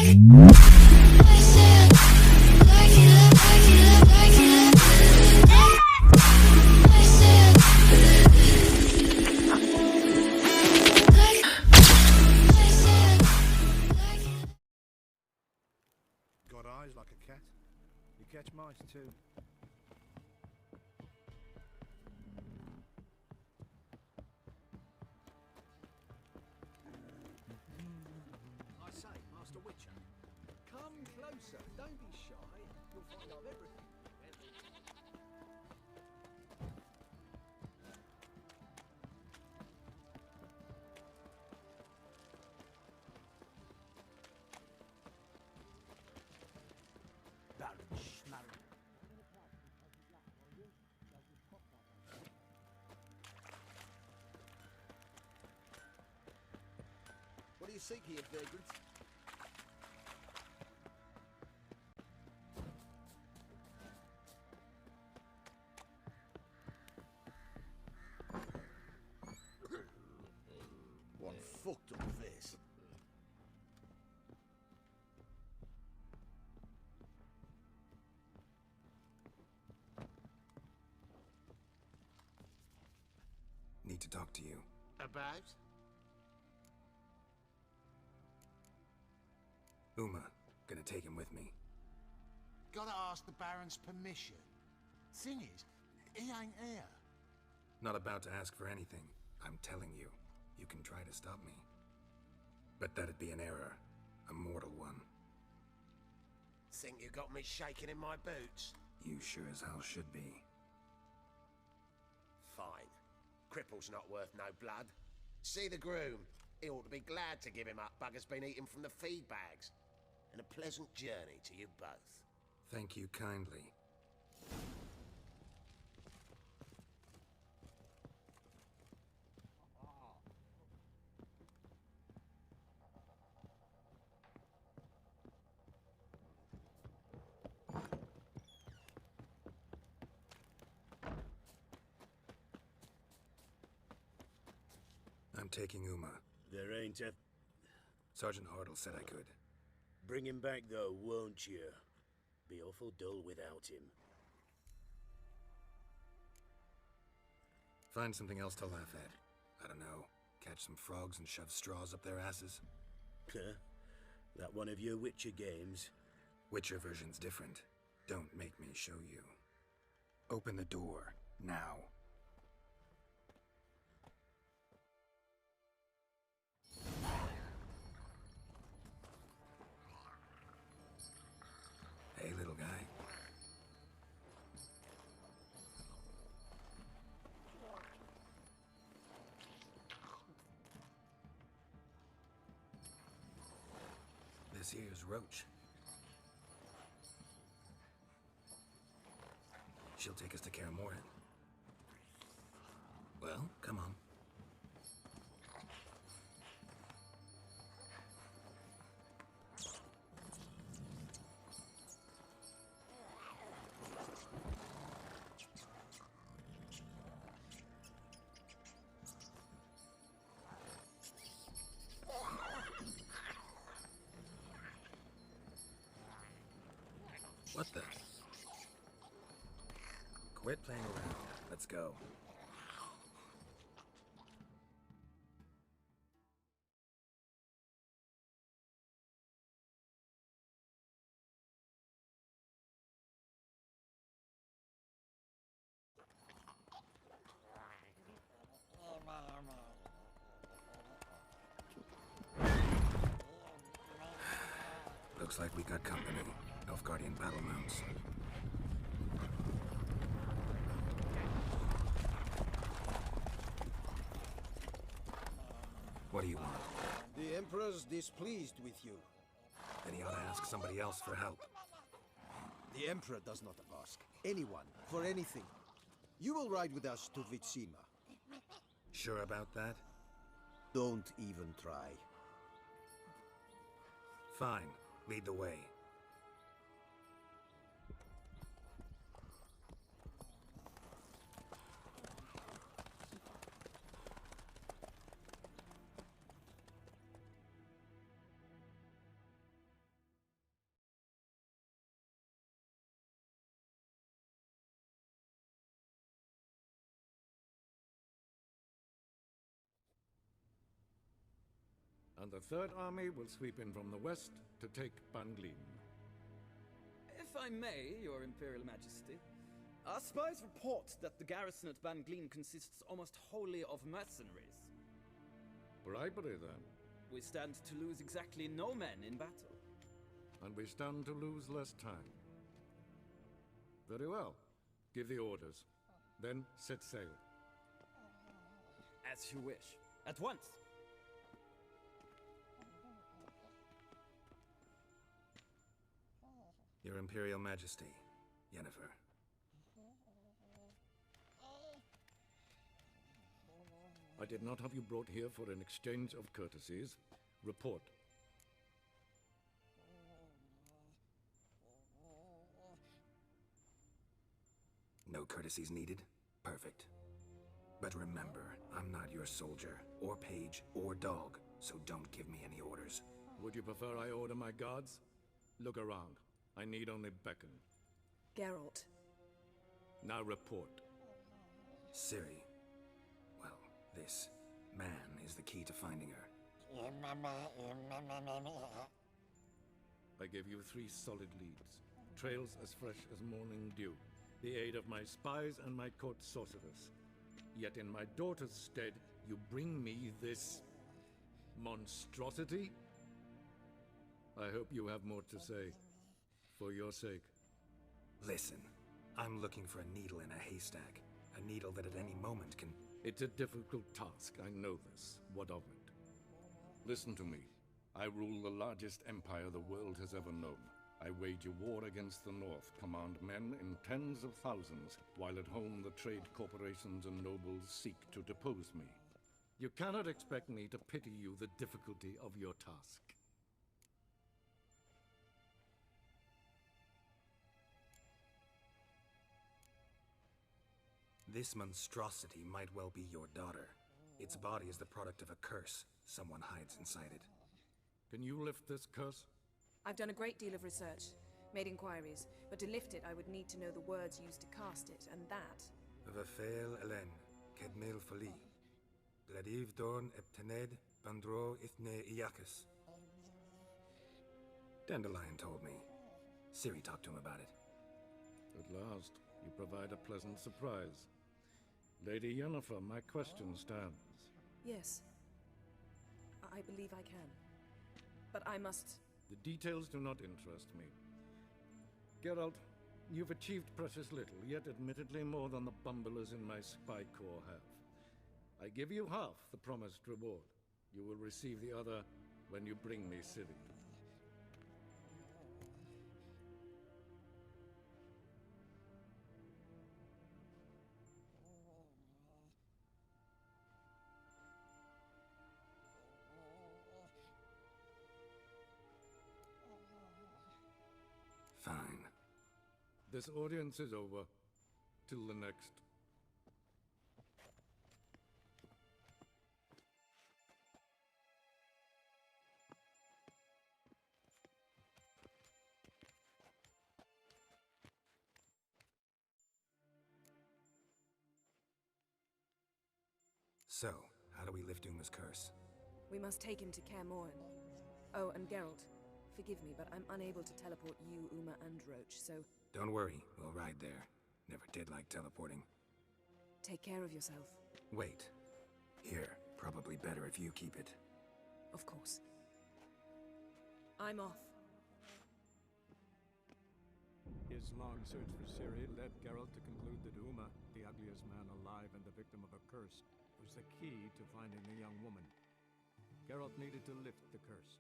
Got eyes like a cat. You catch mice too. I say, Master Witcher, come closer. Don't be shy. You'll find out everything. What do you seek here, vagrant? One fucked up face. Need to talk to you. About? Uma, gonna take him with me. Gotta ask the Baron's permission. Thing is, he ain't here. Not about to ask for anything. I'm telling you, you can try to stop me. But that'd be an error. A mortal one. Think you got me shaking in my boots? You sure as hell should be. Fine. Cripple's not worth no blood. See the groom. He ought to be glad to give him up. Bugger's been eating from the feed bags. And a pleasant journey to you both. Thank you kindly. I'm taking Uma. There ain't a... Sergeant Hartle said I could. Bring him back, though, won't you? Be awful dull without him. Find something else to laugh at. I don't know. Catch some frogs and shove straws up their asses. Huh? That one of your Witcher games? Witcher version's different. Don't make me show you. Open the door, now. Hey, little guy. This here's Roach. She'll take us to Kaer Morhen. Well, come on. What the? Quit playing around. Let's go. Looks like we got company. Nilfgaardian battle mounts. What do you want? The Emperor's displeased with you. Then he ought to ask somebody else for help. The Emperor does not ask anyone for anything. You will ride with us to Vitsima. Sure about that? Don't even try. Fine. Lead the way. And the Third Army will sweep in from the west to take Banglin. If I may, Your Imperial Majesty, our spies report that the garrison at Banglin consists almost wholly of mercenaries. Bribery, then. We stand to lose exactly no men in battle. And we stand to lose less time. Very well. Give the orders. Then set sail. As you wish. At once! Your Imperial Majesty, Yennefer. I did not have you brought here for an exchange of courtesies. Report. No courtesies needed? Perfect. But remember, I'm not your soldier, or page, or dog, so don't give me any orders. Would you prefer I order my guards? Look around. I need only beckon. Geralt. Now report. Ciri. Well, this man is the key to finding her. I give you 3 solid leads. Trails as fresh as morning dew. The aid of my spies and my court sorceress. Yet in my daughter's stead, you bring me this monstrosity? I hope you have more to say. For your sake. Listen, I'm looking for a needle in a haystack. A needle that at any moment can... It's a difficult task, I know this. What of it? Listen to me. I rule the largest empire the world has ever known. I wage a war against the North, command men in tens of thousands, while at home the trade corporations and nobles seek to depose me. You cannot expect me to pity you the difficulty of your task. This monstrosity might well be your daughter. Its body is the product of a curse someone hides inside it. Can you lift this curse? I've done a great deal of research, made inquiries, but to lift it I would need to know the words used to cast it, and that... Vafael Elen, Kedmil Fali, Bladiv Dorn Eptened, Bandro Ithne Iakis. Dandelion told me. Ciri talked to him about it. At last, you provide a pleasant surprise. Lady Yennefer, my question stands. Yes. I believe I can. But I must... The details do not interest me. Geralt, you've achieved precious little, yet admittedly more than the bumblers in my spy corps have. I give you half the promised reward. You will receive the other when you bring me Ciri. Fine. This audience is over. Till the next. So, how do we lift Uma's curse? We must take him to Kaer Morhen. Oh, and Geralt, forgive me, but I'm unable to teleport you, Uma, and Roach, so... Don't worry, we'll ride there. Never did like teleporting. Take care of yourself. Wait. Here, probably better if you keep it. Of course. I'm off. His long search for Ciri led Geralt to conclude that Uma, the ugliest man alive and the victim of a curse, was the key to finding the young woman. Geralt needed to lift the curse,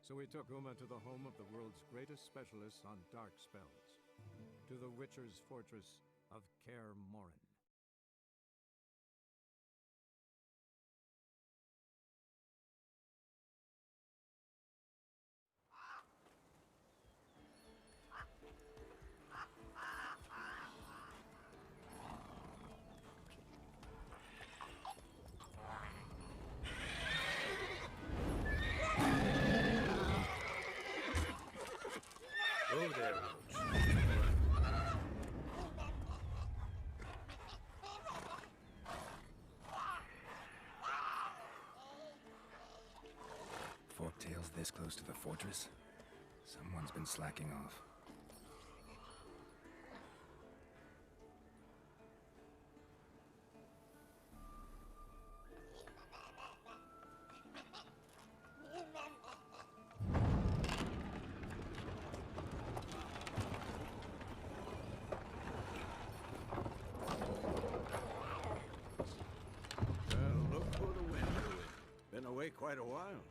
so he took Uma to the home of the world's greatest specialist on dark spells, to the Witcher's fortress of Kaer Morhen. Oh there, Roach. miles this close to the fortress? Someone's been slacking off. Look who the wind blew in. Been away quite a while.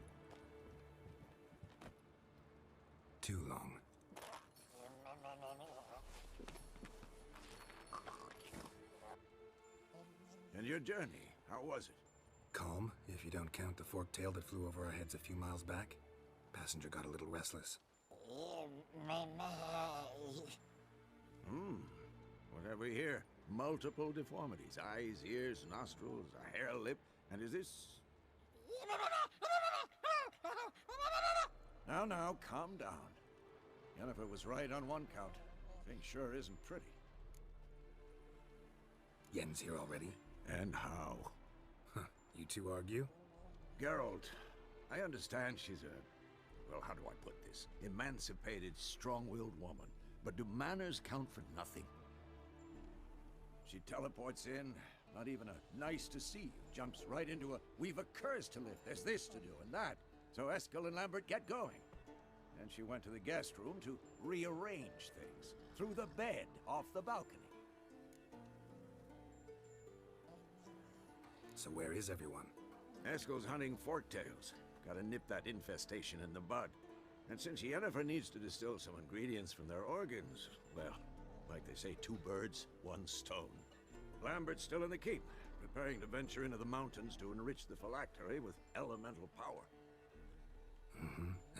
Too long. And your journey, how was it? Calm, if you don't count the forked tail that flew over our heads a few miles back. Passenger got a little restless. What have we here? Multiple deformities. Eyes, ears, nostrils, a hair lip. And is this... Now, calm down. Yennefer was right on one count. Thing sure isn't pretty. Yen's here already? And how? Huh. You two argue? Geralt, I understand she's a... Well, how do I put this? Emancipated, strong-willed woman. But do manners count for nothing? She teleports in, not even a nice to see you, jumps right into a we've a curse to lift, there's this to do and that. So Eskel and Lambert get going. And she went to the guest room to rearrange things. Through the bed, off the balcony. So where is everyone? Eskel's hunting forktails. Gotta nip that infestation in the bud. And since Yennefer needs to distill some ingredients from their organs, well, like they say, 2 birds, 1 stone. Lambert's still in the keep, preparing to venture into the mountains to enrich the phylactery with elemental power.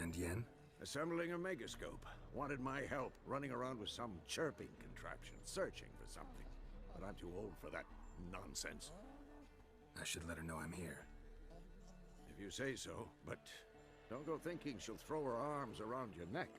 And Yen? Assembling a megascope. Wanted my help, running around with some chirping contraption, searching for something. But I'm too old for that nonsense. I should let her know I'm here. If you say so, but don't go thinking she'll throw her arms around your neck.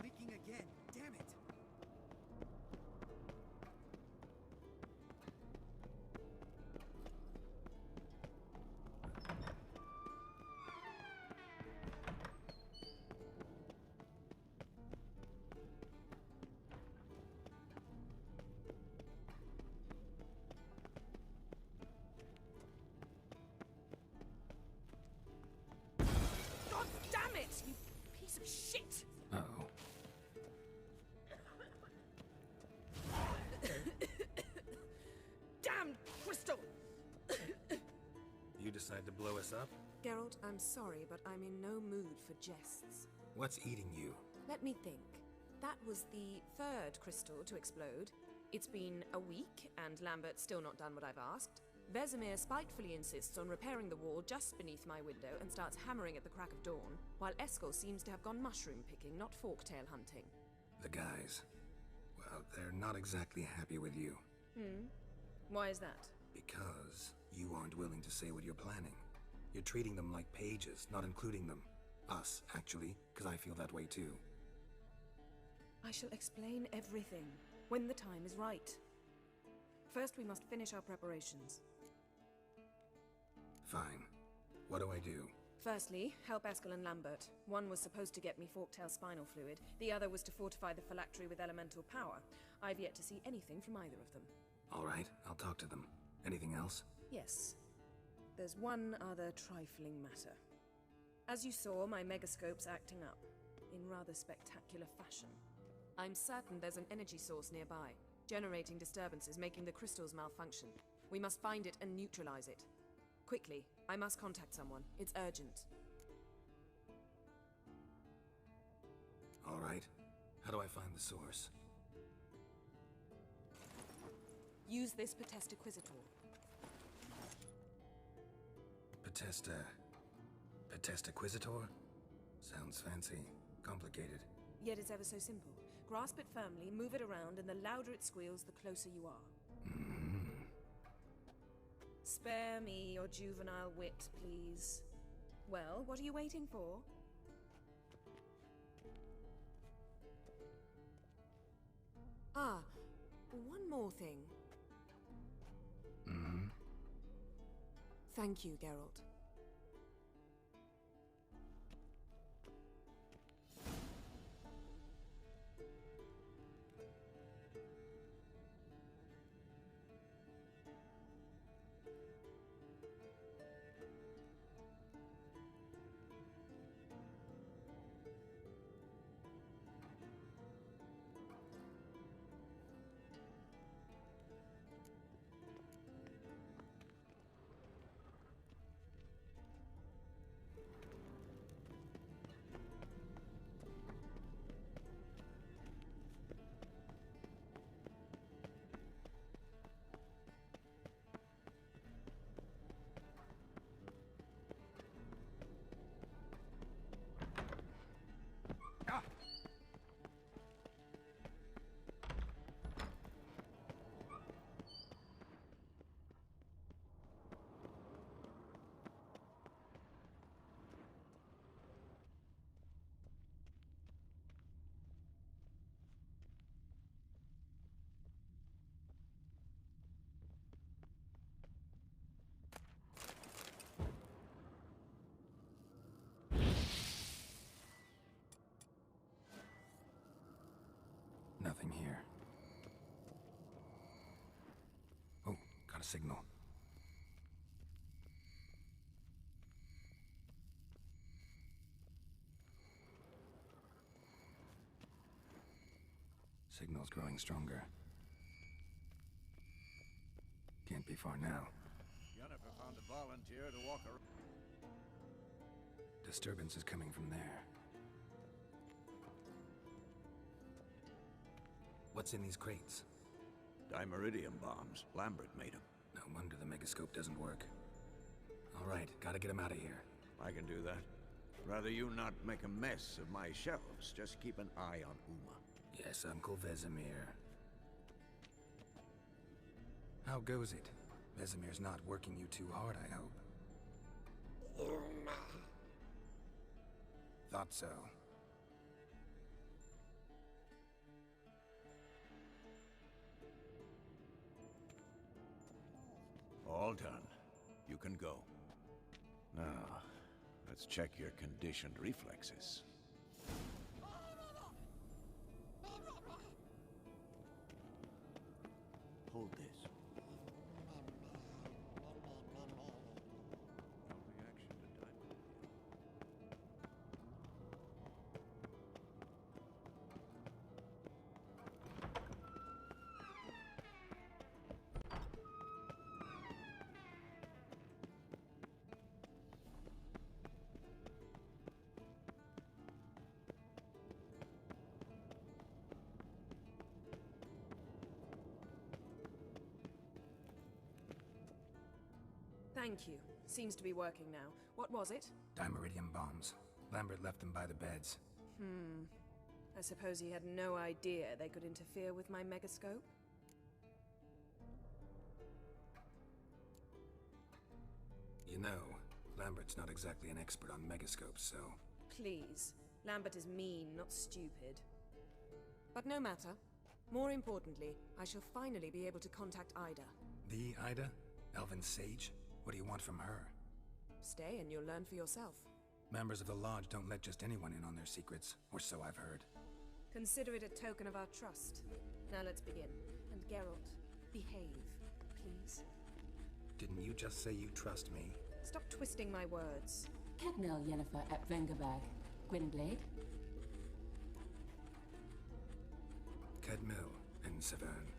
Leaking again. Damn it. God damn it, you piece of shit! Uh-oh. Damn crystal! You decide to blow us up? Geralt, I'm sorry, but I'm in no mood for jests. What's eating you? Let me think. That was the 3rd crystal to explode. It's been a week, and Lambert's still not done what I've asked. Vesemir spitefully insists on repairing the wall just beneath my window and starts hammering at the crack of dawn, while Eskel seems to have gone mushroom picking, not forktail hunting. The guys. Well, they're not exactly happy with you. Why is that? Because you aren't willing to say what you're planning. You're treating them like pages, not including them. Us, actually, because I feel that way too. I shall explain everything when the time is right. First, we must finish our preparations. Fine. What do I do? Firstly, help Eskel and Lambert. One was supposed to get me forktail spinal fluid. The other was to fortify the phylactery with elemental power. I've yet to see anything from either of them. All right, I'll talk to them. Anything else? Yes. There's one other trifling matter. As you saw, my megascope's acting up. in rather spectacular fashion. I'm certain there's an energy source nearby, generating disturbances, making the crystals malfunction. We must find it and neutralize it. Quickly, I must contact someone. It's urgent. All right. How do I find the source? Use this Potestaquizator. Potestaquizator? Sounds fancy. Complicated. Yet it's ever so simple. Grasp it firmly, move it around, and the louder it squeals, the closer you are. Spare me your juvenile wit, please. Well, what are you waiting for? Ah, one more thing. Thank you, Geralt. Nothing here. Oh, got a signal. Signal's growing stronger. Can't be far now. Jennifer found a volunteer to walk around. Disturbance is coming from there. What's in these crates? Dimeridium bombs. Lambert made them. No wonder the megascope doesn't work. All right, gotta get him out of here. I can do that. Rather you not make a mess of my shelves. Just keep an eye on Uma. Yes, Uncle Vesemir. How goes it? Vesemir's not working you too hard, I hope. Thought so. All done. You can go. Now, let's check your conditioned reflexes. Hold this. No reaction to Dimeridium. Thank you. Seems to be working now. What was it? Dimeridium bombs. Lambert left them by the beds. I suppose he had no idea they could interfere with my megascope? You know, Lambert's not exactly an expert on megascopes, so... Please. Lambert is mean, not stupid. But no matter. More importantly, I shall finally be able to contact Ida. The Ida? Elven Sage? What do you want from her? Stay and you'll learn for yourself. Members of the Lodge don't let just anyone in on their secrets, or so I've heard. Consider it a token of our trust. Now let's begin. And Geralt, behave, please. Didn't you just say you trust me? Stop twisting my words. Cagnell Yennefer at Vengerberg. Gwynblade? Severn.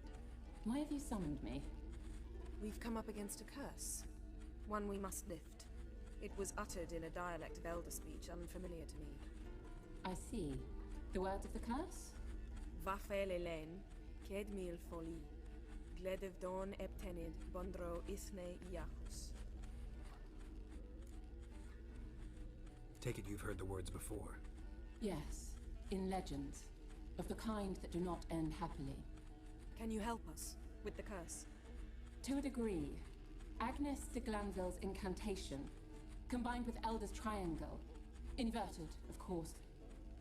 Why have you summoned me? We've come up against a curse. One we must lift. It was uttered in a dialect of Elder speech unfamiliar to me. I see. The words of the curse? Vafel Elen, ked mil foli, gledev don eptenid bondro ithne iachus. Take it you've heard the words before. Yes, in legends, of the kind that do not end happily. Can you help us with the curse? To a degree. Agnes de Glanville's incantation, combined with Elder's triangle, inverted, of course.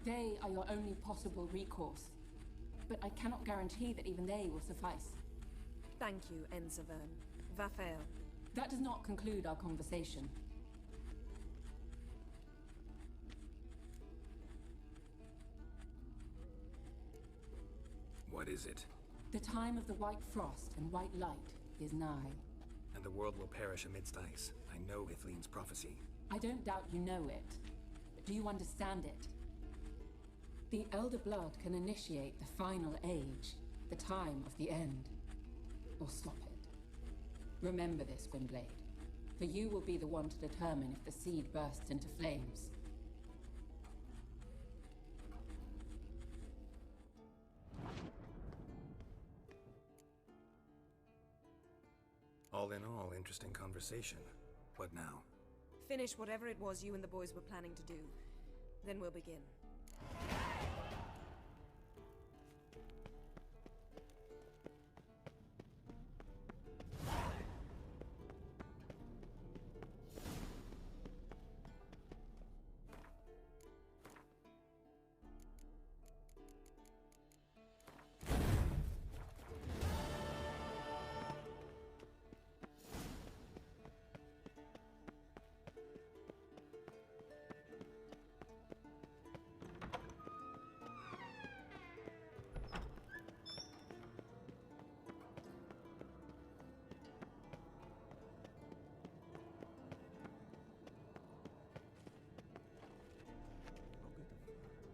They are your only possible recourse, but I cannot guarantee that even they will suffice. Thank you, Enzavern. Vafael. That does not conclude our conversation. What is it? The time of the white frost and white light is nigh. And the world will perish amidst ice. I know Ithleen's prophecy. I don't doubt you know it, but do you understand it? The Elder Blood can initiate the final age, the time of the end, or stop it. Remember this, Gwynblade, for you will be the one to determine if the seed bursts into flames. All in all, interesting conversation. What now? Finish whatever it was you and the boys were planning to do. Then we'll begin.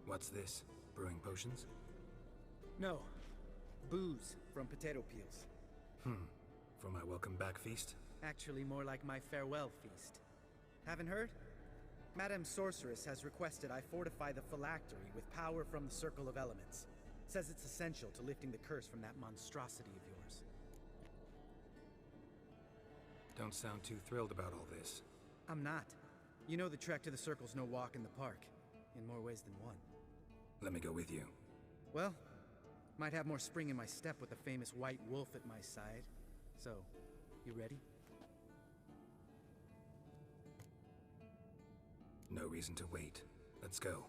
What's this? Brewing potions? No. Booze from potato peels. For my welcome back feast? Actually, more like my farewell feast. Haven't heard? Madame Sorceress has requested I fortify the phylactery with power from the Circle of Elements. Says it's essential to lifting the curse from that monstrosity of yours. Don't sound too thrilled about all this. I'm not. You know the trek to the Circle's no walk in the park. In more ways than one. Let me go with you. Well, might have more spring in my step with the famous white wolf at my side. So, you ready? No reason to wait. Let's go.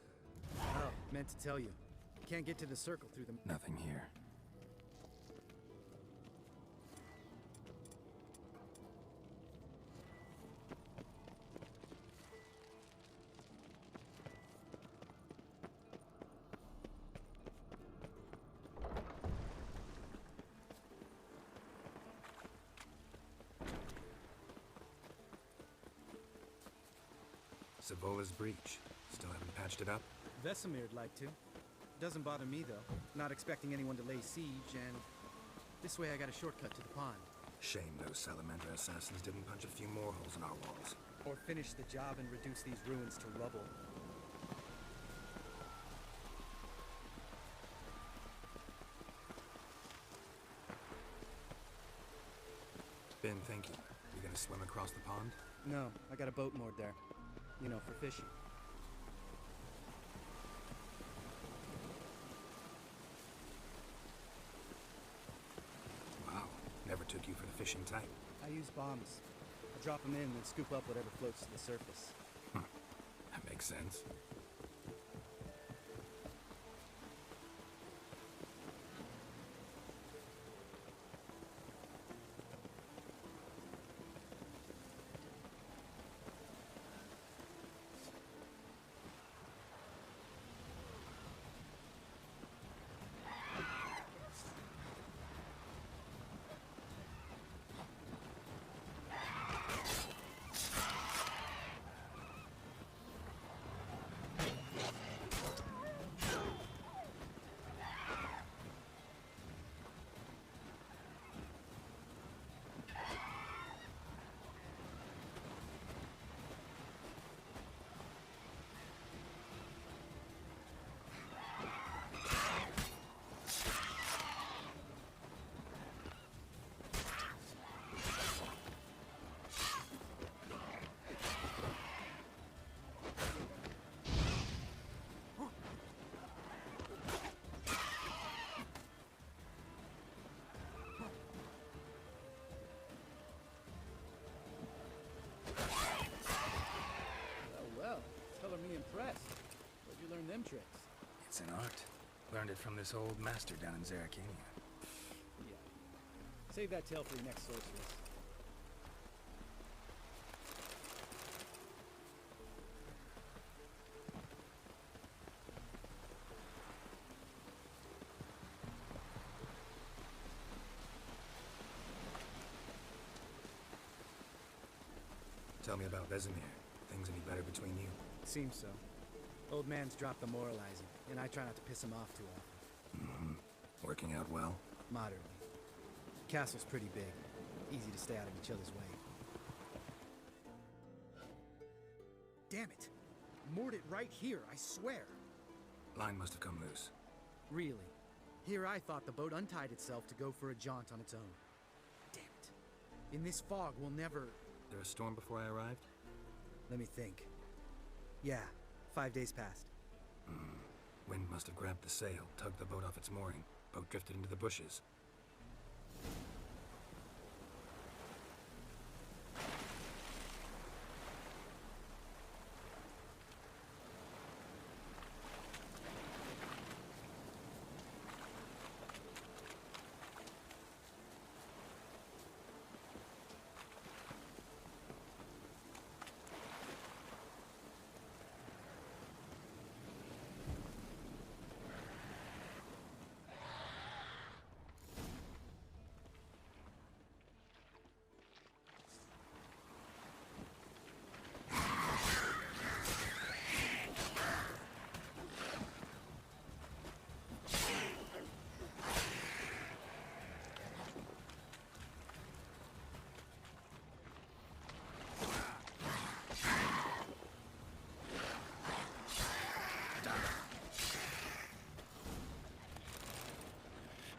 Oh, meant to tell you. Can't get to the Circle through the... Nothing here. Savola's breach. Still haven't patched it up? Vesemir'd like to. Doesn't bother me, though. Not expecting anyone to lay siege, and... this way I got a shortcut to the pond. Shame those Salamander assassins didn't punch a few more holes in our walls. Or finish the job and reduce these ruins to rubble. Ben, thank you. You gonna swim across the pond? No, I got a boat moored there. You know, for fishing. Wow, never took you for the fishing type. I use bombs. I drop them in and scoop up whatever floats to the surface. That makes sense. tricks. It's an art. Learned it from this old master down in Zerrikania. Yeah. Save that tale for your next sorceress. Tell me about Vesemir. Things any better between you? Seems so. Old man's dropped the moralizing, and I try not to piss him off too often. Mm-hmm. Working out well? Moderately. Castle's pretty big. Easy to stay out of each other's way. Damn it! Moored it right here, I swear! Line must have come loose. Really? Here I thought the boat untied itself to go for a jaunt on its own. Damn it. In this fog, we'll never... There a storm before I arrived? Let me think. Yeah, 5 days passed. Wind must have grabbed the sail, tugged the boat off its mooring. Boat drifted into the bushes.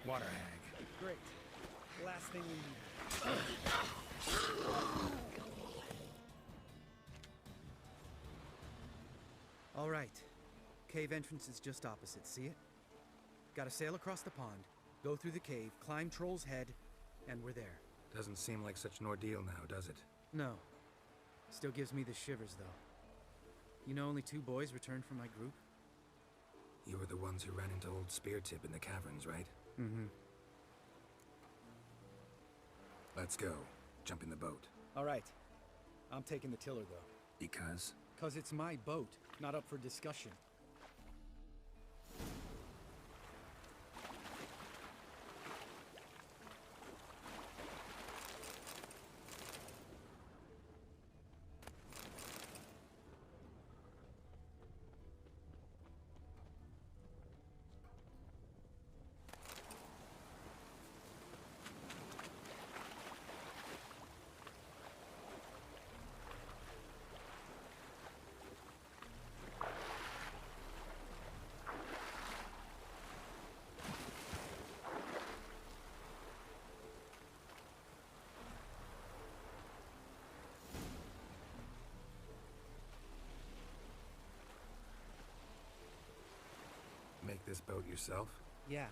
Water hag. Great. Last thing we need. All right. Cave entrance is just opposite, see it? Gotta sail across the pond, go through the cave, climb Troll's Head, and we're there. Doesn't seem like such an ordeal now, does it? No. Still gives me the shivers, though. You know only 2 boys returned from my group? You were the ones who ran into old Speartip in the caverns, right? Mm-hmm. Let's go. Jump in the boat. All right. I'm taking the tiller, though. Because? 'Cause it's my boat, not up for discussion. Make this boat yourself? Yeah.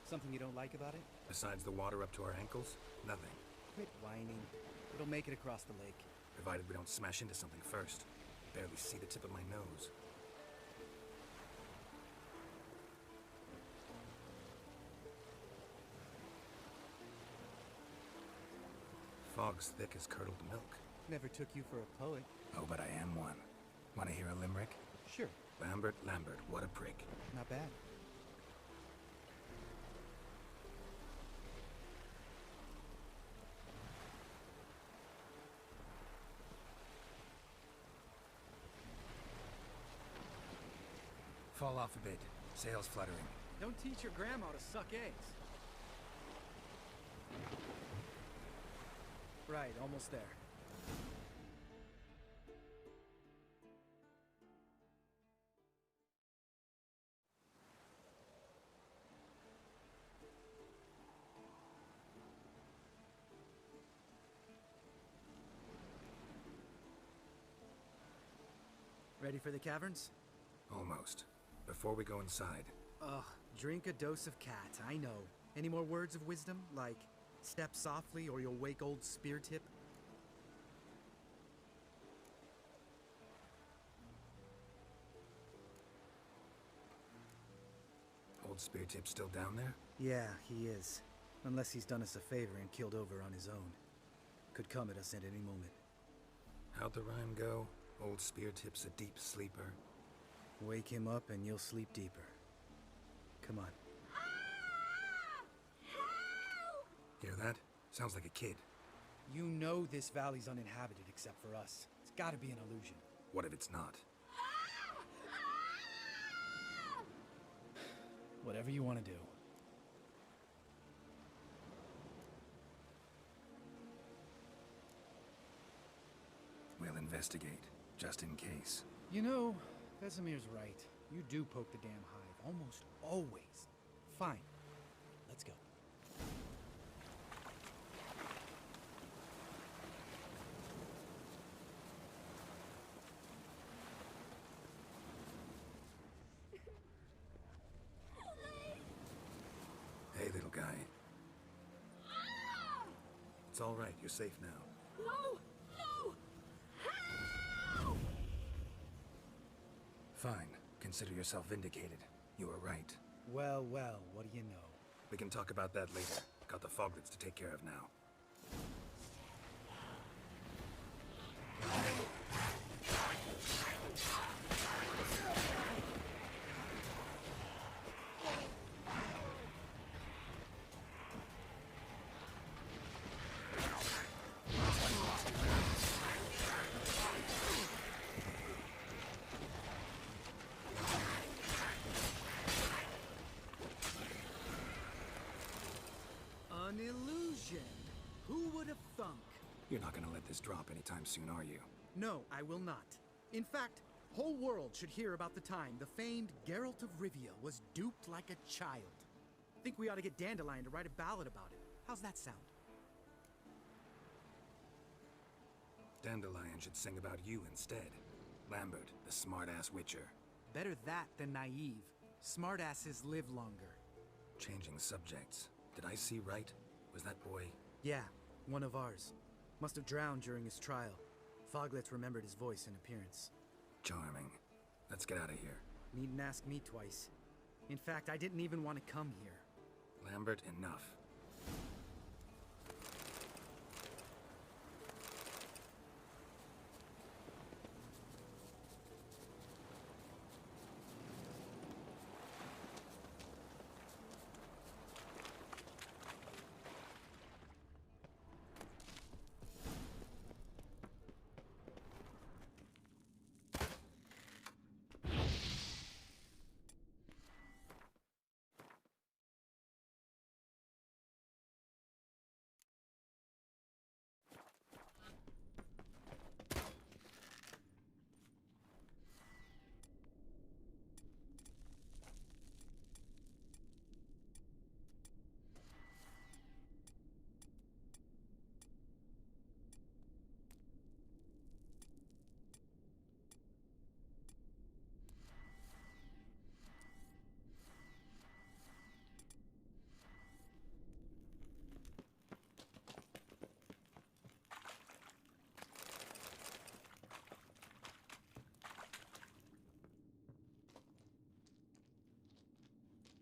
Something you don't like about it? Besides the water up to our ankles? Nothing. Quit whining. It'll make it across the lake. Provided we don't smash into something first. Barely see the tip of my nose. Fog's thick as curdled milk. Never took you for a poet. Oh, but I am one. Want to hear a limerick? Sure. Lambert, what a prick. Not bad. Fall off a bit. Sails fluttering. Don't teach your grandma to suck eggs. Right, almost there. Ready for the caverns? Almost. Before we go inside. Ugh, drink a dose of cat, I know. Any more words of wisdom? Like, step softly or you'll wake old Speartip? old spear tip still down there? Yeah, he is. Unless he's done us a favor and killed over on his own. Could come at us at any moment. How'd the rhyme go? Old spear tip's a deep sleeper. Wake him up and you'll sleep deeper. Come on. Hear that? Sounds like a kid. You know this valley's uninhabited except for us. It's gotta be an illusion. What if it's not? Whatever you want to do. We'll investigate, just in case. You know, Vesemir's right. You do poke the damn hive, almost always. Fine. Let's go. Hey, little guy. It's all right. You're safe now. No! No! Help! Fine. Consider yourself vindicated. You were right. Well, well, what do you know? We can talk about that later. Got the foglets to take care of now. An illusion. Who would have thunk? You're not gonna let this drop anytime soon, are you? No, I will not. In fact, whole world should hear about the time the famed Geralt of Rivia was duped like a child. Think we ought to get Dandelion to write a ballad about it. How's that sound? Dandelion should sing about you instead. Lambert, the smart-ass witcher. Better that than naive. Smartasses live longer. Changing subjects. Did I see right? Was that boy... Yeah, one of ours. Must have drowned during his trial. Foglets remembered his voice and appearance. Charming. Let's get out of here. Needn't ask me twice. In fact, I didn't even want to come here. Lambert, enough.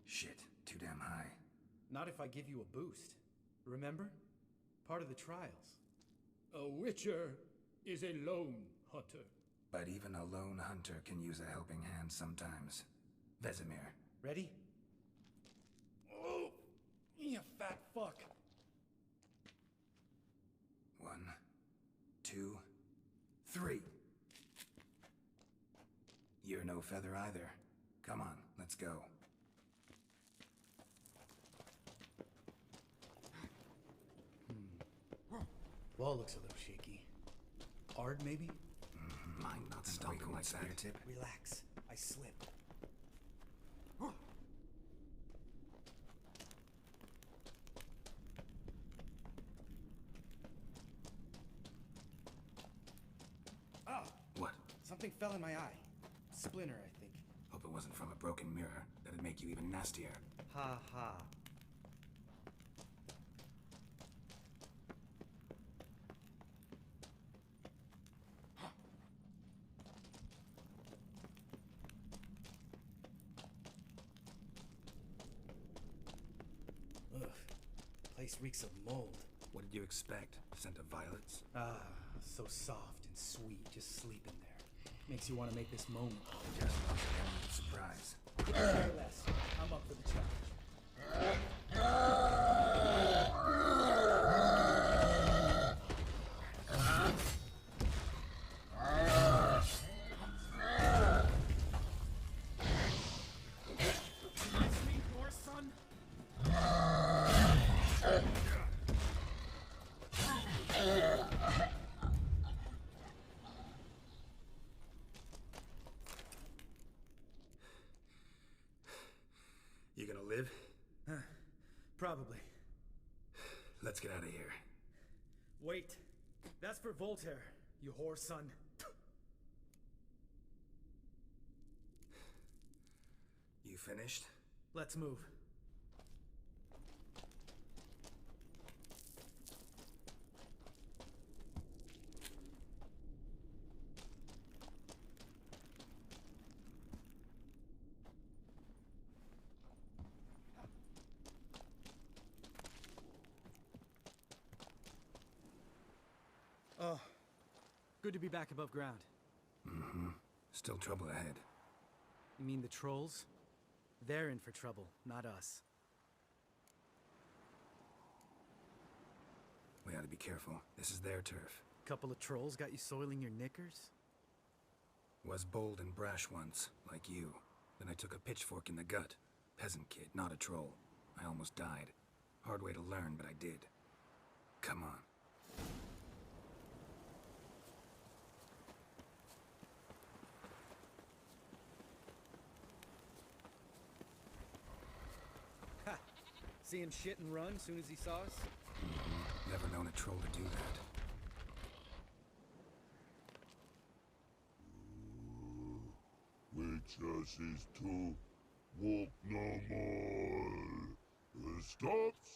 Shit, too damn high. Not if I give you a boost. Remember? Part of the trials. A witcher is a lone hunter. But even a lone hunter can use a helping hand sometimes. Vesemir. Ready? Oh, you fat fuck. 1, 2, 3. You're no feather either. Come on, let's go. Wall looks a little shaky. Hard, maybe? Mind not stomping like that. Tip. Relax. I slip. Ah! What? Something fell in my eye. Splinter, I think. Hope it wasn't from a broken mirror. That'd make you even nastier. Ha ha. Ugh. Place reeks of mold. What did you expect? Scent of violets? Ah, so soft and sweet, just sleeping there. Makes you want to make this moment. Just not an element of surprise. Care less. I'm up for the challenge. You gonna live? Probably. Let's get out of here. Wait. That's for Voltaire, you whore son. You finished? Let's move. Oh, good to be back above ground. Mm-hmm. Still trouble ahead. You mean the trolls? They're in for trouble, not us. We ought to be careful. This is their turf. Couple of trolls got you soiling your knickers? Was bold and brash once, like you. Then I took a pitchfork in the gut. Peasant kid, not a troll. I almost died. Hard way to learn, but I did. Come on. Ha! See him shit and run soon as he saw us? Mm-hmm. Never known a troll to do that. Witches is to walk no more. Stops?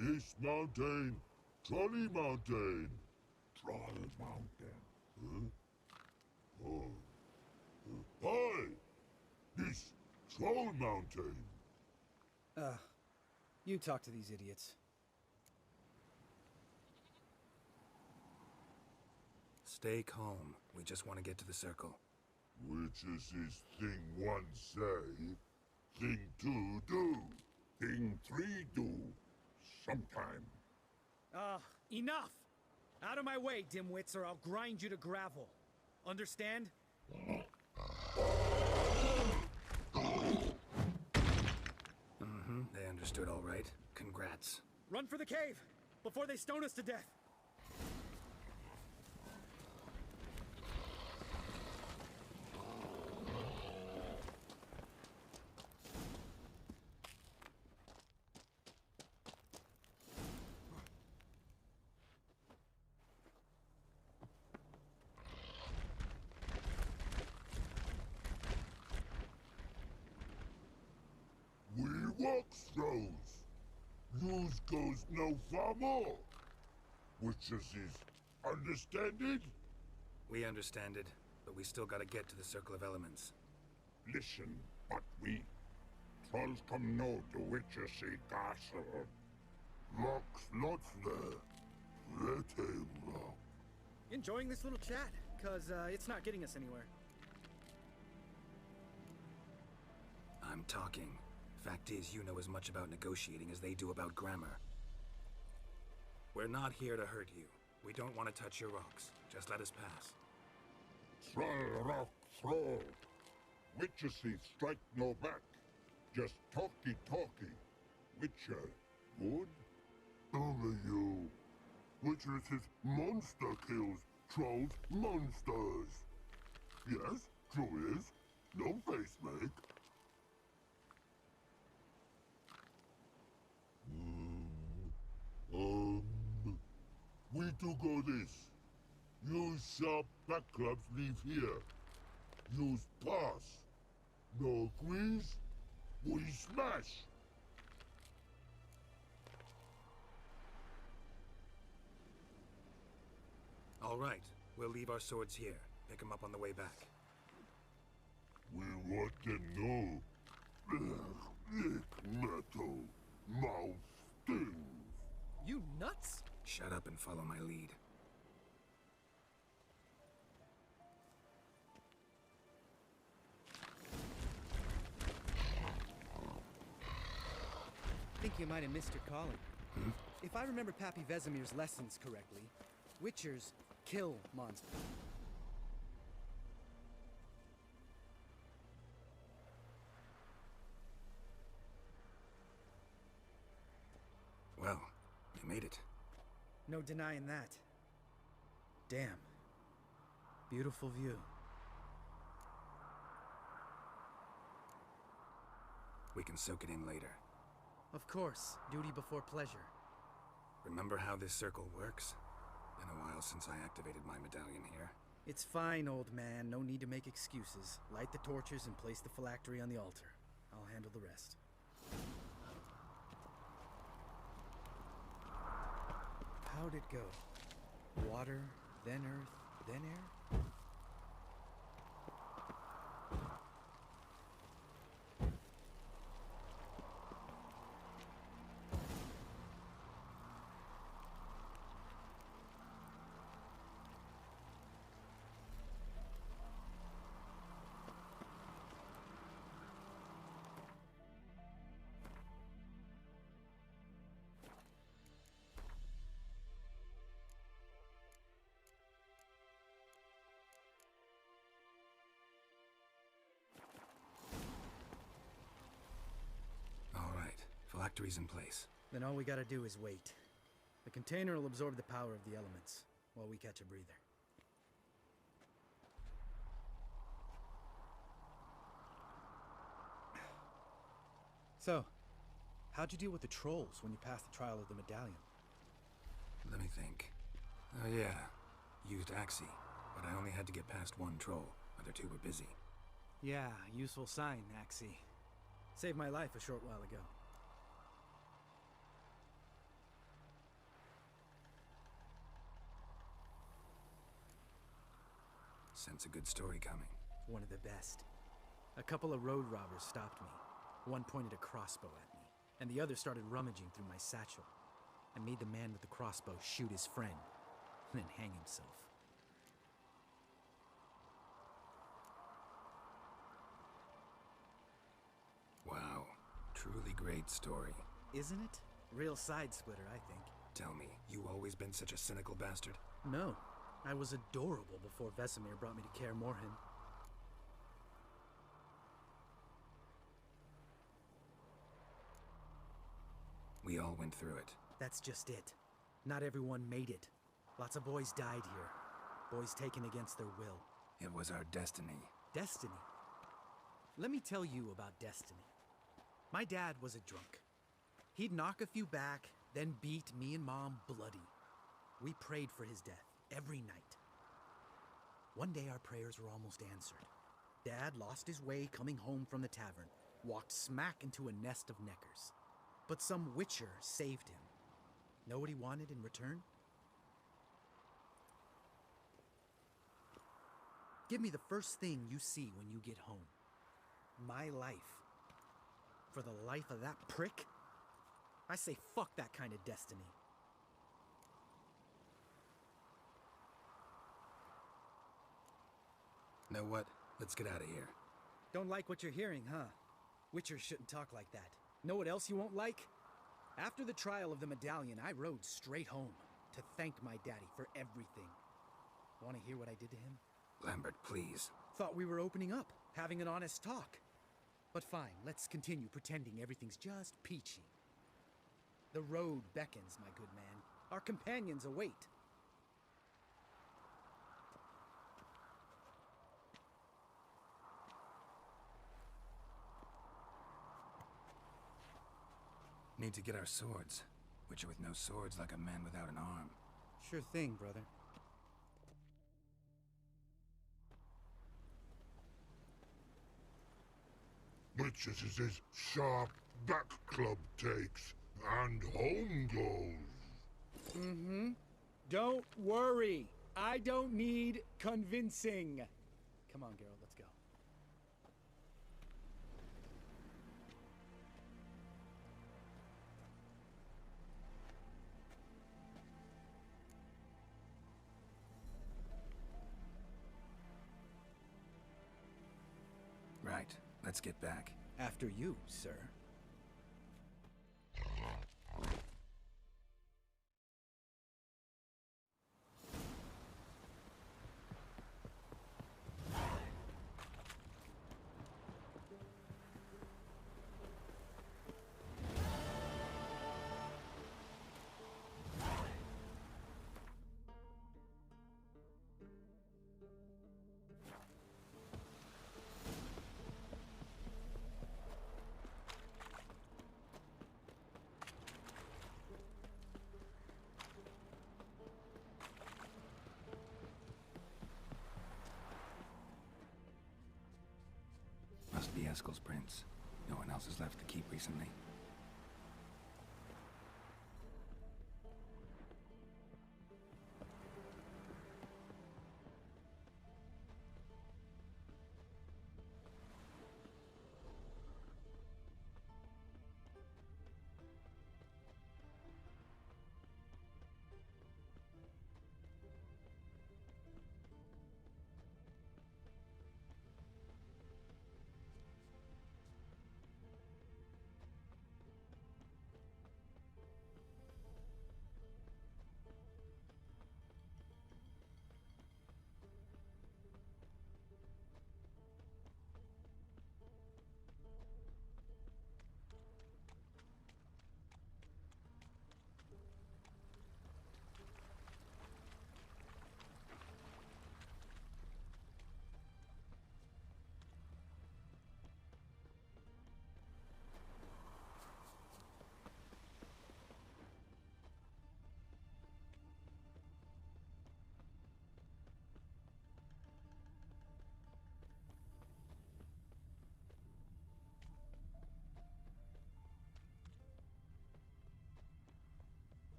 East Mountain, Trolley Mountain. Troll Mountain. Huh? Oh. Hi! This Troll Mountain. You talk to these idiots. Stay calm. We just want to get to the circle. Witches is thing one say, thing two do, thing three do, sometime. Enough! Out of my way, dimwits, or I'll grind you to gravel. Understand? Mm-hmm. They understood all right. Congrats. Run for the cave! Before they stone us to death! We walks those. News goes no far more. Witches is understand it? We understand it, but we still gotta get to the Circle of Elements. Listen, but we trolls come no to Witches castle. Locks lots there. Let him rock. Enjoying this little chat, cause it's not getting us anywhere. I'm talking. Fact is, you know as much about negotiating as they do about grammar. We're not here to hurt you. We don't want to touch your rocks. Just let us pass. Troll rock throw. Witches strike no back. Just talky. Witcher, good? Only you. Witches monster kills. Trolls monsters. Yes, true is. No face make. We do go this. Use sharp back clubs leave here. Use pass. No agrees? We smash. All right. We'll leave our swords here. Pick them up on the way back. We want them know. Lick metal. mouth stings. You nuts? Shut up and follow my lead. I think you might have missed your calling. If I remember Pappy Vesemir's lessons correctly, Witchers kill monsters. Well, you made it. No denying that. Damn. Beautiful view. We can soak it in later. Of course, duty before pleasure. Remember how this circle works? Been a while since I activated my medallion here. It's fine, old man. No need to make excuses. Light the torches and place the phylactery on the altar. I'll handle the rest. How'd it go? Water, then earth, then air? Phylactery's in place. Then all we gotta do is wait. The container will absorb the power of the elements, while we catch a breather. So, how'd you deal with the trolls when you passed the trial of the medallion? Let me think. Oh yeah, used Axie, but I only had to get past one troll. Other two were busy. Yeah, useful sign, Axie. Saved my life a short while ago. Sense a good story coming. One of the best. A couple of road robbers stopped me. One pointed a crossbow at me, and the other started rummaging through my satchel. I made the man with the crossbow shoot his friend, and then hang himself. Wow, truly great story. Isn't it? Real side splitter, I think. Tell me, you always been such a cynical bastard? No. I was adorable before Vesemir brought me to Kaer Morhen. We all went through it. That's just it. Not everyone made it. Lots of boys died here. Boys taken against their will. It was our destiny. Destiny? Let me tell you about destiny. My dad was a drunk. He'd knock a few back, then beat me and Mom bloody. We prayed for his death. Every night. One day our prayers were almost answered. Dad lost his way coming home from the tavern, walked smack into a nest of neckers. But some witcher saved him. Know what he wanted in return? Give me the first thing you see when you get home. My life. For the life of that prick? I say fuck that kind of destiny. Know what? Let's get out of here. Don't like what you're hearing, huh? Witchers shouldn't talk like that. Know what else you won't like? After the trial of the medallion, I rode straight home to thank my daddy for everything. Want to hear what I did to him? Lambert, please. Thought we were opening up, having an honest talk. But fine, let's continue pretending everything's just peachy. The road beckons, my good man. Our companions await. Need to get our swords. Witcher with no swords like a man without an arm. Sure thing, brother. Witches is his sharp back club takes, and home goes. Mm-hmm. Don't worry. I don't need convincing. Come on, Geralt, let's go. Let's get back. After you, sir. Must be Eskel's prints. No one else has left the keep recently.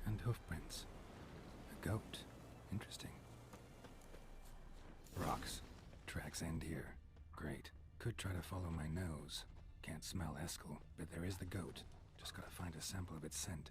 And hoofprints. A goat. Interesting. Rocks. Tracks end here. Great. Could try to follow my nose. Can't smell Eskel, but there is the goat. Just gotta find a sample of its scent.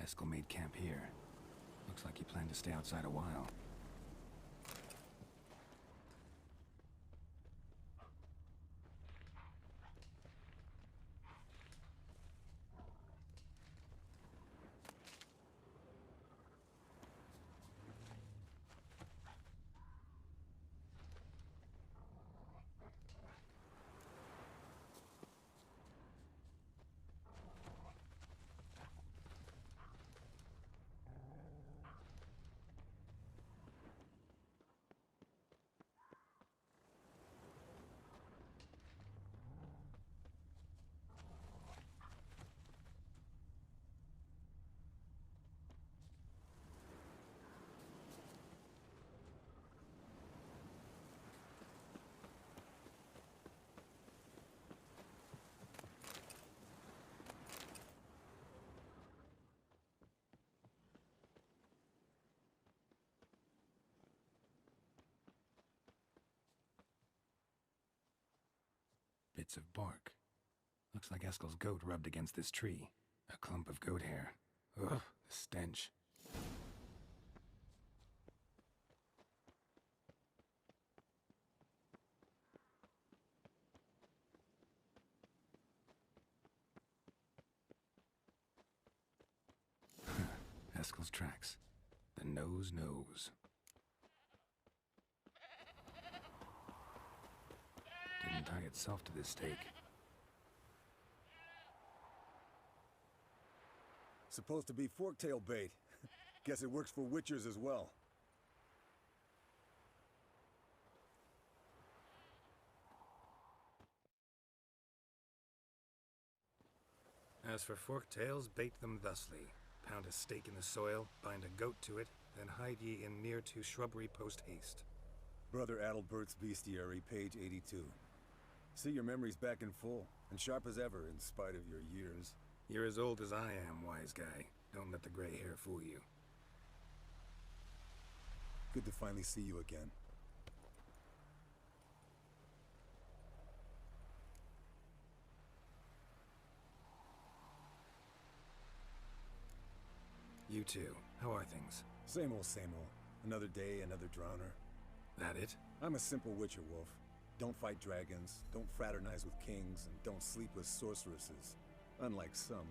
Eskel made camp here. Looks like he planned to stay outside a while. Bits of bark. Looks like Eskel's goat rubbed against this tree. A clump of goat hair. Ugh, the stench. Eskel's tracks. The nose knows. Didn't tie itself to this stake. Supposed to be forktail bait. Guess it works for witchers as well. As for forktails, bait them thusly. Pound a stake in the soil, bind a goat to it, then hide ye in near to shrubbery post haste. Brother Adalbert's Bestiary, page 82. See, your memory's back in full, and sharp as ever in spite of your years. You're as old as I am, wise guy. Don't let the gray hair fool you. Good to finally see you again. You too. How are things? Same old, same old. Another day, another drowner. That it? I'm a simple witcher, Wolf. Don't fight dragons, don't fraternize with kings, and don't sleep with sorceresses. Unlike some.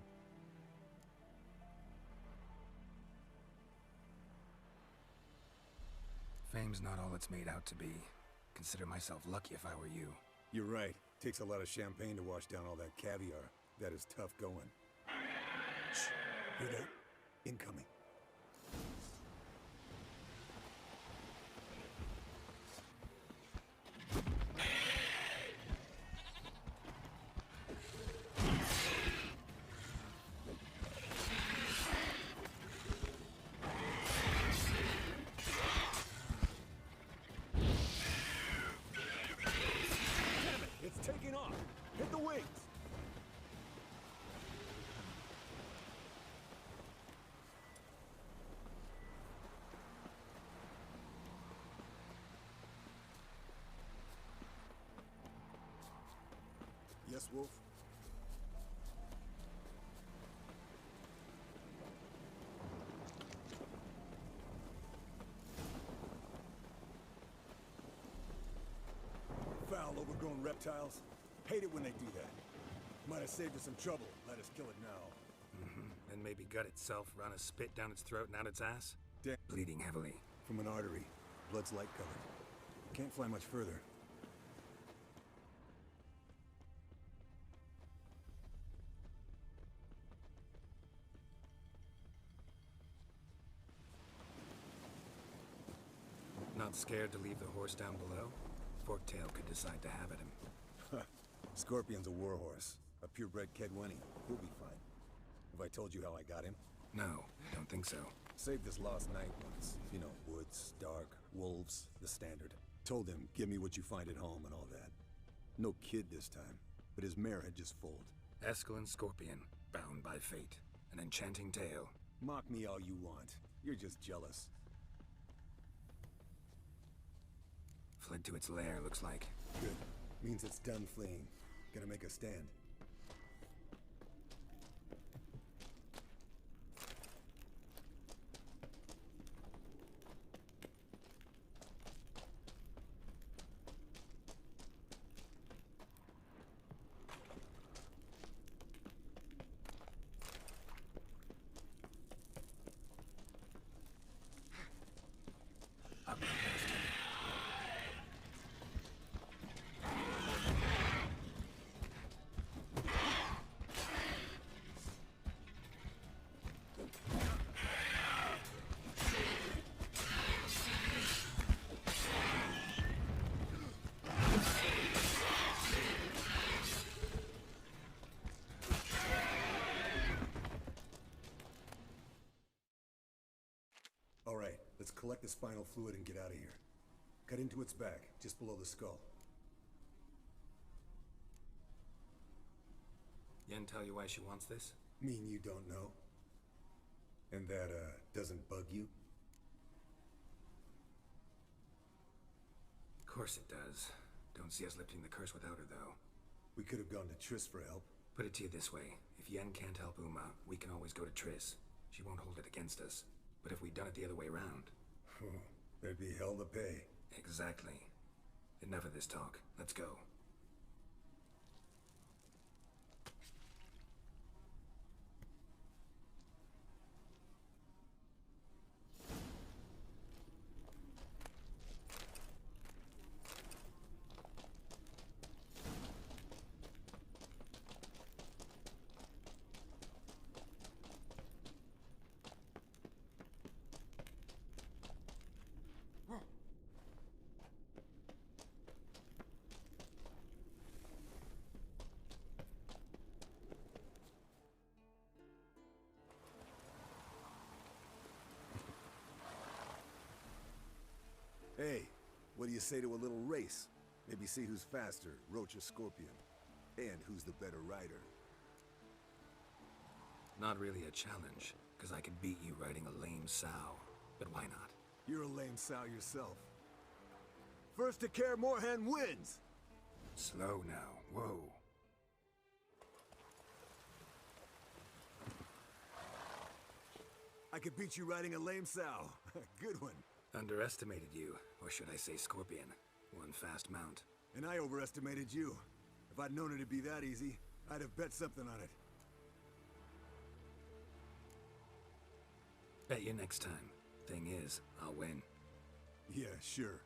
Fame's not all it's made out to be. Consider myself lucky if I were you. You're right. Takes a lot of champagne to wash down all that caviar. That is tough going. Shh. Hear that? Incoming. Taking off! Hit the wings! Yes, Wolf? Foul, overgrown reptiles. Hate it when they do that. Might have saved us some trouble. Let us kill it now. Then maybe gut itself, run a spit down its throat and out its ass? Damn. Bleeding heavily. From an artery. Blood's light colored. Can't fly much further. Not scared to leave the horse down below? Forktail could decide to have at him. Scorpion's a warhorse. A purebred Kedwenny. He'll be fine. Have I told you how I got him? No, don't think so. Saved this lost knight once. You know, woods, dark, wolves, the standard. Told him, give me what you find at home and all that. No kid this time, but his mare had just foaled. Eskel and Scorpion, bound by fate. An enchanting tale. Mock me all you want. You're just jealous. Fled to its lair, looks like. Good. Means it's done fleeing. Gonna make a stand. Let's collect the spinal fluid and get out of here. Cut into its back, just below the skull. Yen tell you why she wants this? Mean you don't know? And that, doesn't bug you? Of course it does. Don't see us lifting the curse without her, though. We could have gone to Triss for help. Put it to you this way. If Yen can't help Uma, we can always go to Triss. She won't hold it against us. But if we'd done it the other way around... There'd be hell to pay. Exactly. Enough of this talk. Let's go. Hey, what do you say to a little race? Maybe see who's faster, Roach or Scorpion. And who's the better rider. Not really a challenge, because I could beat you riding a lame sow. But why not? You're a lame sow yourself. First to care Moorhen wins! Slow now. Whoa. I could beat you riding a lame sow. Good one. Underestimated you, or should I say Scorpion. One fast mount. And I overestimated you. If I'd known it'd be that easy, I'd have bet something on it. Bet you next time. Thing is, I'll win. Yeah, sure.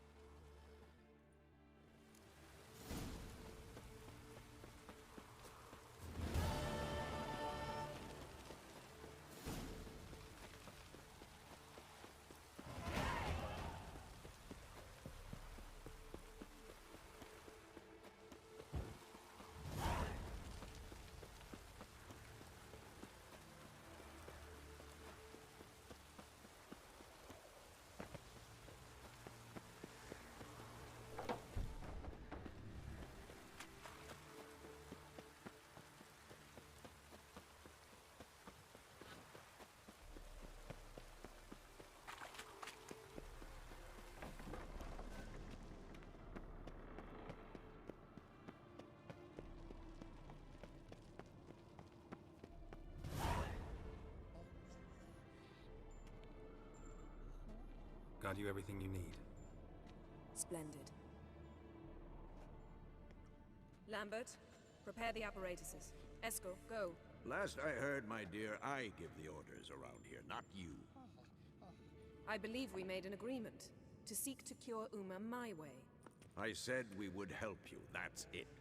Got you everything you need. Splendid. Lambert, prepare the apparatuses. Esco, go. Last I heard, my dear, I give the orders around here, not you. I believe we made an agreement to seek to cure Uma my way. I said we would help you, that's it.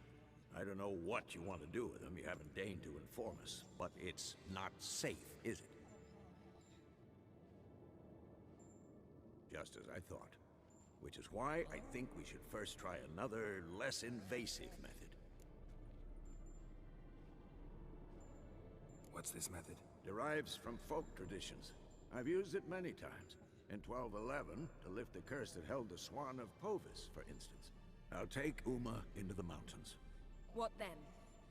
I don't know what you want to do with them, you haven't deigned to inform us, but it's not safe, is it? Just as I thought. Which is why I think we should first try another, less invasive method. What's this method? Derives from folk traditions. I've used it many times. In 1211, to lift the curse that held the Swan of Povis, for instance. I'll take Uma into the mountains. What then?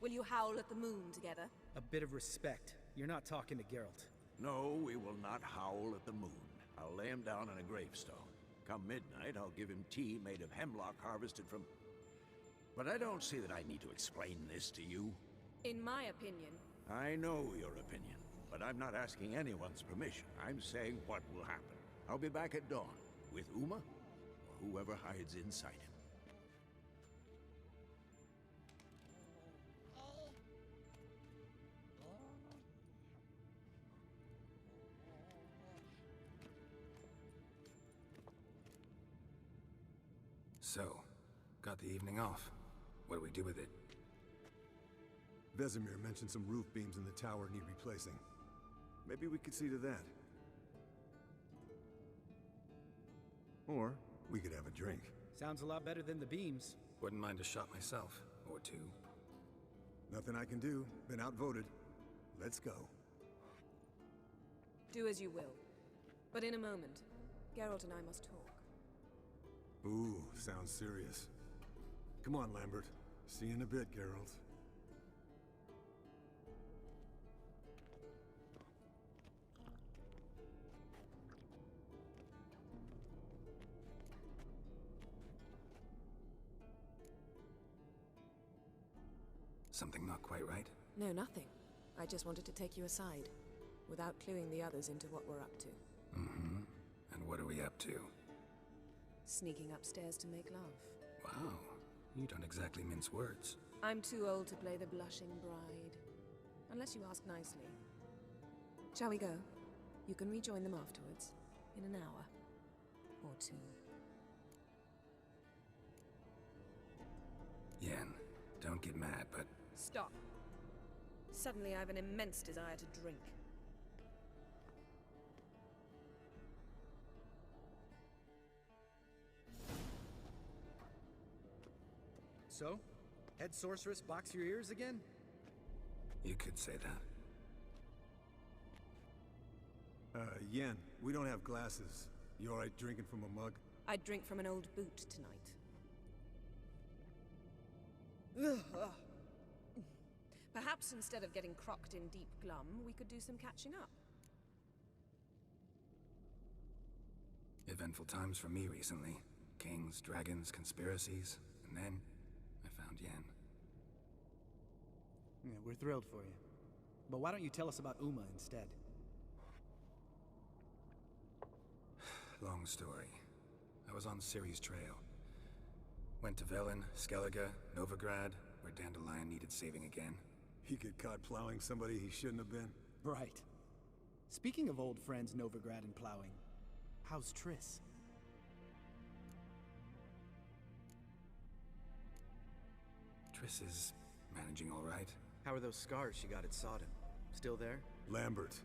Will you howl at the moon together? A bit of respect. You're not talking to Geralt. No, we will not howl at the moon. I'll lay him down on a gravestone. Come midnight, I'll give him tea made of hemlock harvested from... But I don't see that I need to explain this to you. In my opinion... I know your opinion, but I'm not asking anyone's permission. I'm saying what will happen. I'll be back at dawn, with Uma, or whoever hides inside him. So, got the evening off. What do we do with it? Vesemir mentioned some roof beams in the tower need replacing. Maybe we could see to that. Or we could have a drink. Sounds a lot better than the beams. Wouldn't mind a shot myself, or two. Nothing I can do. Been outvoted. Let's go. Do as you will. But in a moment. Geralt and I must talk. Ooh, sounds serious. Come on, Lambert. See you in a bit, Geralt. Something not quite right? No, nothing. I just wanted to take you aside, without cluing the others into what we're up to. Mm-hmm. And what are we up to? Sneaking upstairs to make love. Wow. You don't exactly mince words. I'm too old to play the blushing bride. Unless you ask nicely. Shall we go? You can rejoin them afterwards. In an hour. Or two. Yen, don't get mad, but... Stop. Suddenly I have an immense desire to drink. So? Head sorceress box your ears again? You could say that. Yen, we don't have glasses. You alright drinking from a mug? I'd drink from an old boot tonight. Perhaps instead of getting crocked in deep glum, we could do some catching up. Eventful times for me recently. Kings, dragons, conspiracies, and then I found Yen. Yeah, we're thrilled for you. But why don't you tell us about Uma instead? Long story. I was on Ciri's trail. Went to Velen, Skellige, Novigrad, where Dandelion needed saving again. He get caught plowing somebody he shouldn't have been? Right. Speaking of old friends Novigrad and plowing, how's Triss? Triss is managing all right. How are those scars she got at Sodom? Still there? Lambert,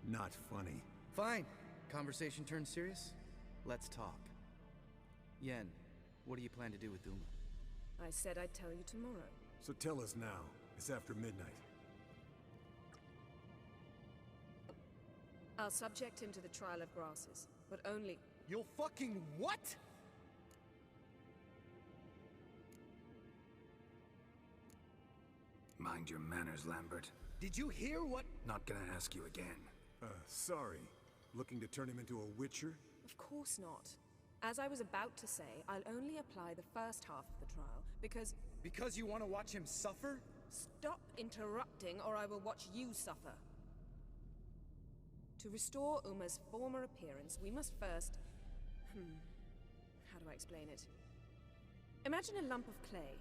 not funny. Fine. Conversation turned serious? Let's talk. Yen, what do you plan to do with Uma? I said I'd tell you tomorrow. So tell us now. It's after midnight. I'll subject him to the trial of grasses, but only... You'll fucking what? Mind your manners, Lambert. Did you hear what? Not gonna ask you again. Sorry. Looking to turn him into a witcher? Of course not. As I was about to say, I'll only apply the first half of the trial, because... Because you want to watch him suffer? Stop interrupting, or I will watch you suffer. To restore Uma's former appearance, we must first... How do I explain it? Imagine a lump of clay.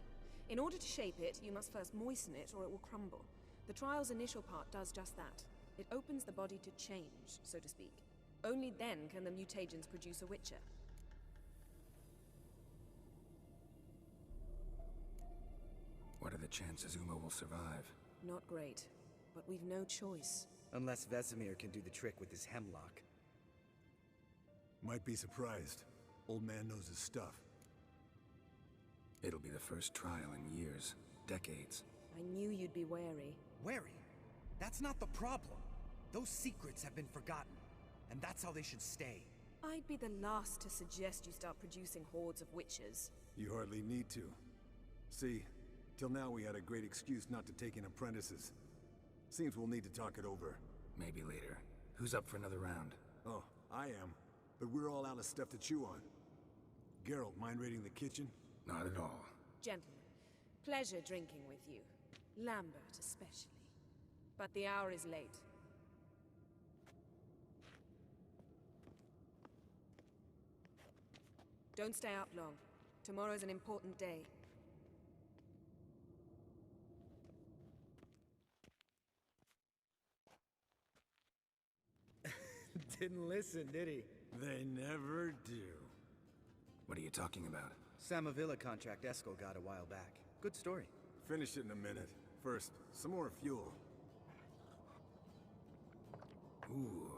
In order to shape it, you must first moisten it, or it will crumble. The trial's initial part does just that. It opens the body to change, so to speak. Only then can the mutagens produce a witcher. What are the chances Uma will survive? Not great, but we've no choice. Unless Vesemir can do the trick with his hemlock. Might be surprised. Old man knows his stuff. It'll be the first trial in years. Decades. I knew you'd be wary. Wary? That's not the problem. Those secrets have been forgotten. And that's how they should stay. I'd be the last to suggest you start producing hordes of witches. You hardly need to. See, till now we had a great excuse not to take in apprentices. Seems we'll need to talk it over. Maybe later. Who's up for another round? Oh, I am. But we're all out of stuff to chew on. Geralt, mind raiding the kitchen? Not at all. Gentlemen, pleasure drinking with you. Lambert especially. But the hour is late. Don't stay up long. Tomorrow's an important day. Didn't listen, did he? They never do. What are you talking about? Samavilla contract Eskel got a while back. Good story. Finish it in a minute. First, some more fuel. Ooh,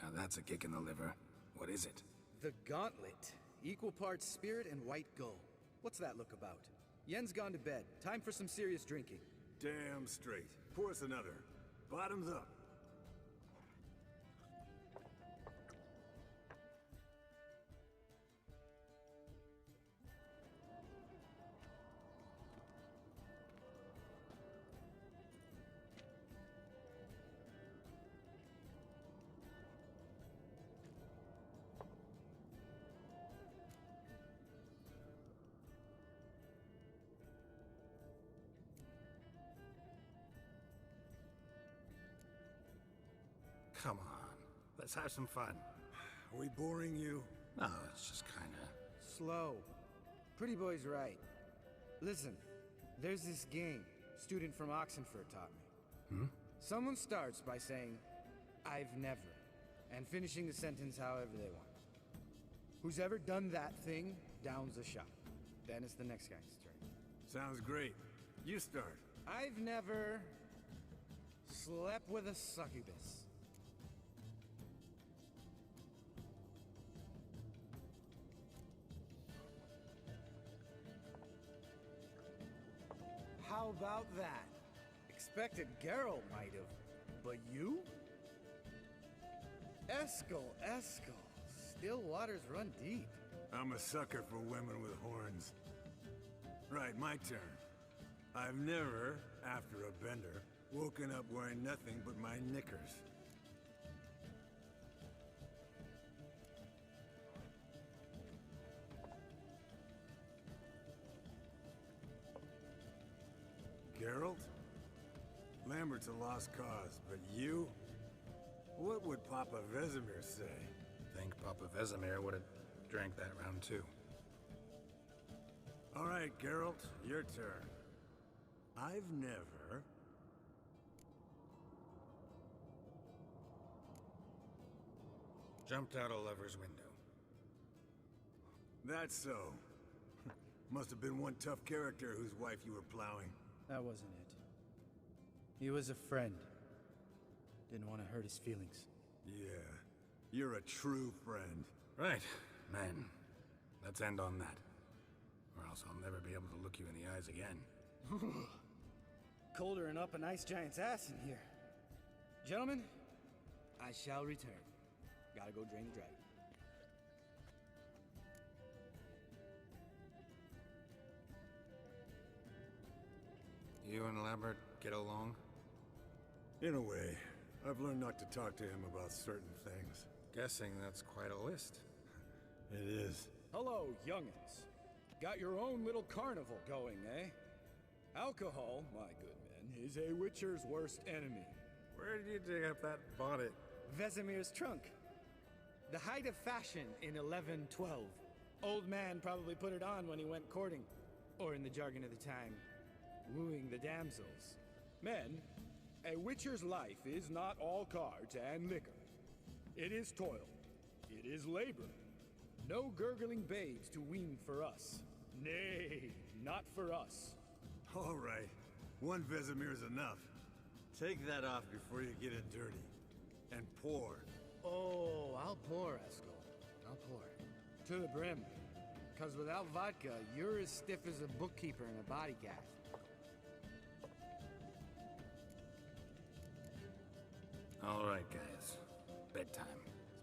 now that's a kick in the liver. What is it? The Gauntlet. Equal parts spirit and white gull. What's that look about? Yen's gone to bed. Time for some serious drinking. Damn straight. Pour us another. Bottoms up. Come on. Let's have some fun. Are we boring you? No, it's just kinda... Slow. Pretty boy's right. Listen, there's this game student from Oxenford taught me. Hmm? Someone starts by saying, I've never, and finishing the sentence however they want. Who's ever done that thing downs a shot. Then it's the next guy's turn. Sounds great. You start. I've never slept with a succubus. How about that? Expected Geralt might have, but you? Eskel. Still waters run deep. I'm a sucker for women with horns. Right, my turn. I've never, after a bender, woken up wearing nothing but my knickers. Geralt? Lambert's a lost cause, but you? What would Papa Vesemir say? Think Papa Vesemir would have drank that round too. All right, Geralt, your turn. I've never... Jumped out a lover's window. That's so. Must have been one tough character whose wife you were plowing. That wasn't it. He was a friend. Didn't want to hurt his feelings. Yeah, you're a true friend. Right, man. Let's end on that. Or else I'll never be able to look you in the eyes again. Colder and up an ice giant's ass in here. Gentlemen, I shall return. Gotta go drain the dragon. You and Lambert get along? In a way. I've learned not to talk to him about certain things. Guessing that's quite a list. It is. Hello, youngins. Got your own little carnival going, eh? Alcohol, my good men, is a witcher's worst enemy. Where did you dig up that bonnet? Vesemir's trunk. The height of fashion in 1112. Old man probably put it on when he went courting. Or in the jargon of the time, wooing the damsels. Men, a witcher's life is not all cards and liquor. It is toil. It is labor. No gurgling babes to wean for us. Nay, not for us. All right. One Vesemir's enough. Take that off before you get it dirty. And pour. Oh, I'll pour, Eskel. I'll pour. To the brim. Because without vodka, you're as stiff as a bookkeeper in a body gaff. All right, guys. Bedtime.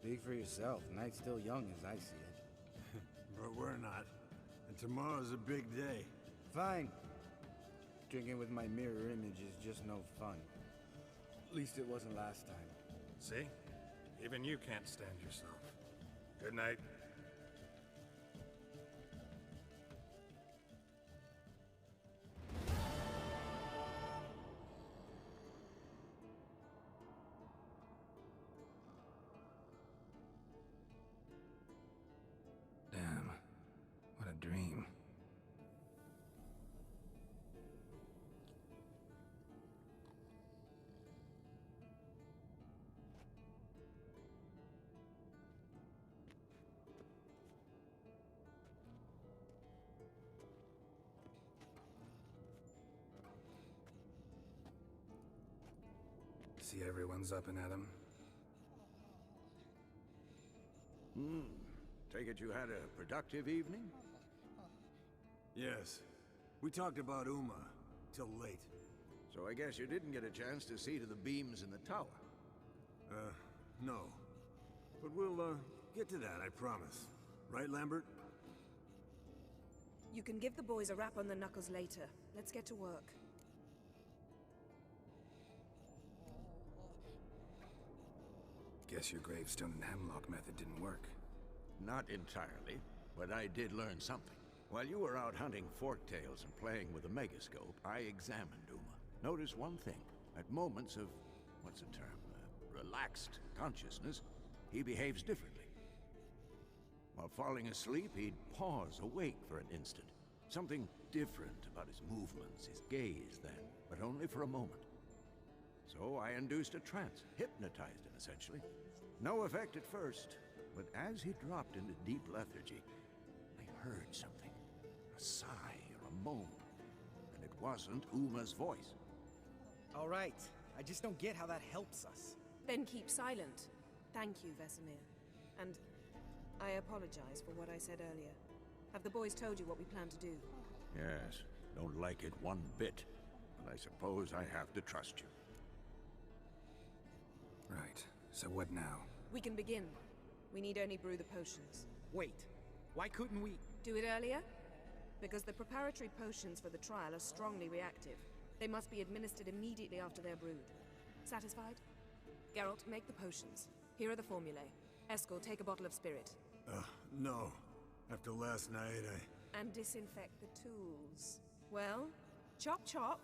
Speak for yourself. Night's still young as I see it. But we're not. And tomorrow's a big day. Fine. Drinking with my mirror image is just no fun. At least it wasn't last time. See? Even you can't stand yourself. Good night. Damn. What a dream. See everyone's up and at 'em. Take it you had a productive evening? Yes. We talked about Uma till late. So I guess you didn't get a chance to see to the beams in the tower? No. But we'll, get to that, I promise. Right, Lambert? You can give the boys a rap on the knuckles later. Let's get to work. Guess your gravestone and hemlock method didn't work. Not entirely, but I did learn something. While you were out hunting forktails and playing with a megascope, I examined Uma. Noticed one thing. At moments of, what's the term, relaxed consciousness, he behaves differently. While falling asleep, he'd pause awake for an instant. Something different about his movements, his gaze then, but only for a moment. So I induced a trance, hypnotized him essentially. No effect at first, but as he dropped into deep lethargy, I heard something. A sigh or a moan. And it wasn't Uma's voice. All right. I just don't get how that helps us. Then keep silent. Thank you, Vesemir. And I apologize for what I said earlier. Have the boys told you what we plan to do? Yes, don't like it one bit, but I suppose I have to trust you. Right. So what now? We can begin. We need only brew the potions. Wait. Why couldn't we... Do it earlier? Because the preparatory potions for the trial are strongly reactive. They must be administered immediately after they're brewed. Satisfied? Geralt, make the potions. Here are the formulae. Eskel, take a bottle of spirit. No. After last night, And disinfect the tools. Well, chop chop.